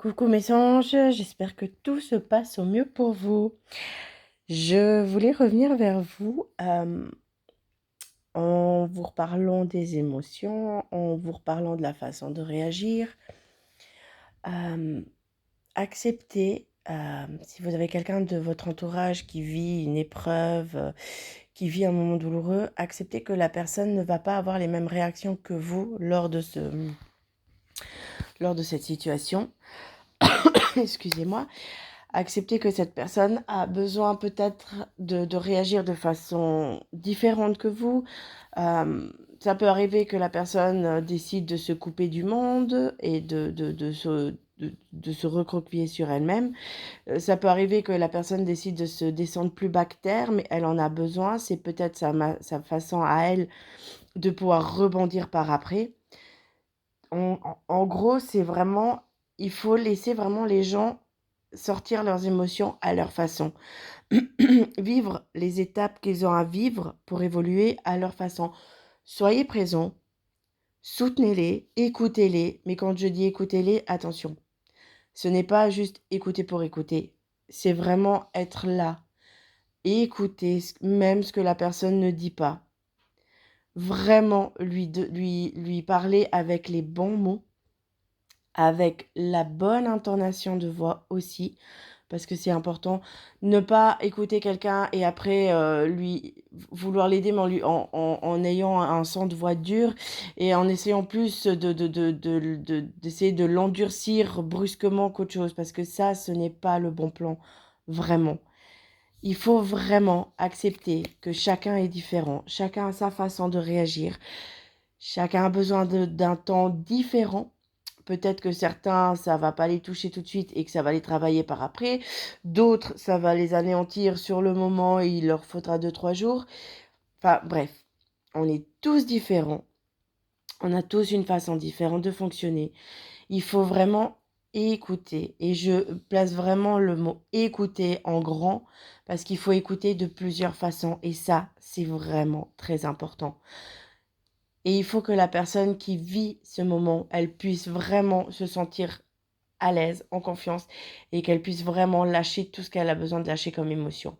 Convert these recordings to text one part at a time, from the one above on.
Coucou mes anges, j'espère que tout se passe au mieux pour vous. Je voulais revenir vers vous en vous reparlant des émotions, en vous reparlant de la façon de réagir. Euh, Acceptez, si vous avez quelqu'un de votre entourage qui vit une épreuve, qui vit un moment douloureux, acceptez que la personne ne va pas avoir les mêmes réactions que vous lors de cette situation. Excusez-moi. Accepter que cette personne a besoin peut-être de réagir de façon différente que vous. Ça peut arriver que la personne décide de se couper du monde et de se recroqueviller sur elle-même. Ça peut arriver que la personne décide de se descendre plus bas que terre, mais elle en a besoin. C'est peut-être sa façon à elle de pouvoir rebondir par après. En gros, c'est vraiment, il faut laisser vraiment les gens sortir leurs émotions à leur façon. Vivre les étapes qu'ils ont à vivre pour évoluer à leur façon. Soyez présents, soutenez-les, écoutez-les. Mais quand je dis écoutez-les, attention. Ce n'est pas juste écouter pour écouter. C'est vraiment être là et écouter même ce que la personne ne dit pas. Vraiment lui parler avec les bons mots, avec la bonne intonation de voix aussi, parce que c'est important. Ne pas écouter quelqu'un et après vouloir l'aider, mais en ayant un son de voix dur et en essayant plus d'essayer de l'endurcir brusquement qu'autre chose, parce que ça, ce n'est pas le bon plan, vraiment. Il faut vraiment accepter que chacun est différent, chacun a sa façon de réagir, chacun a besoin d'un temps différent. Peut-être que certains, ça va pas les toucher tout de suite et que ça va les travailler par après. D'autres, ça va les anéantir sur le moment et il leur faudra 2-3 jours. Enfin bref, on est tous différents. On a tous une façon différente de fonctionner. Il faut vraiment écouter. Et je place vraiment le mot écouter en grand parce qu'il faut écouter de plusieurs façons. Et ça, c'est vraiment très important. Et il faut que la personne qui vit ce moment, elle puisse vraiment se sentir à l'aise, en confiance, et qu'elle puisse vraiment lâcher tout ce qu'elle a besoin de lâcher comme émotion.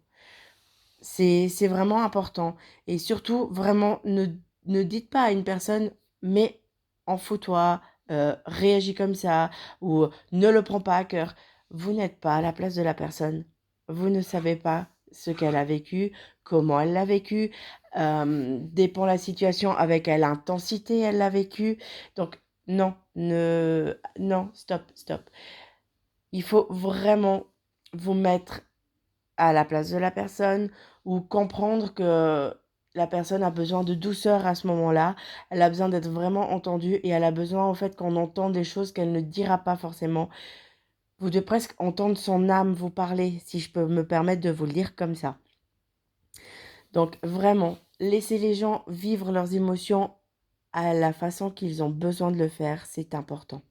C'est vraiment important. Et surtout, vraiment, ne dites pas à une personne, mais en fous-toi, réagis comme ça, ou ne le prends pas à cœur. Vous n'êtes pas à la place de la personne. Vous ne savez pas ce qu'elle a vécu, comment elle l'a vécu, dépend la situation avec quelle intensité elle l'a vécu. Donc, non, stop, stop. Il faut vraiment vous mettre à la place de la personne ou comprendre que la personne a besoin de douceur à ce moment-là. Elle a besoin d'être vraiment entendue et elle a besoin en fait qu'on entende des choses qu'elle ne dira pas forcément. Vous devez presque entendre son âme vous parler, si je peux me permettre de vous le dire comme ça. Donc vraiment, laissez les gens vivre leurs émotions à la façon qu'ils ont besoin de le faire, c'est important.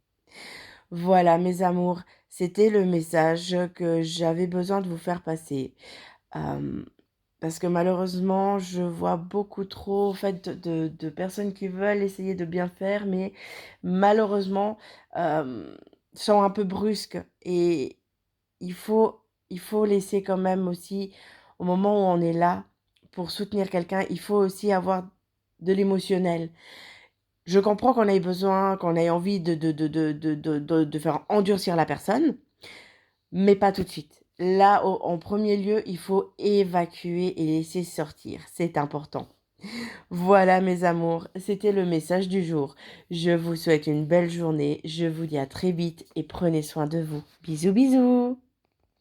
Voilà mes amours, c'était le message que j'avais besoin de vous faire passer. Hem, Parce que malheureusement, je vois beaucoup trop en fait de personnes qui veulent essayer de bien faire, mais malheureusement, sont un peu brusques et il faut il faut laisser quand même aussi au moment où on est là pour soutenir quelqu'un, il faut aussi avoir de l'émotionnel. Je comprends qu'on ait besoin, qu'on ait envie de faire endurcir la personne, mais pas tout de suite. Là, en premier lieu, il faut évacuer et laisser sortir. C'est important. Voilà mes amours, c'était le message du jour. Je vous souhaite une belle journée. Je vous dis à très vite et prenez soin de vous. Bisous bisous.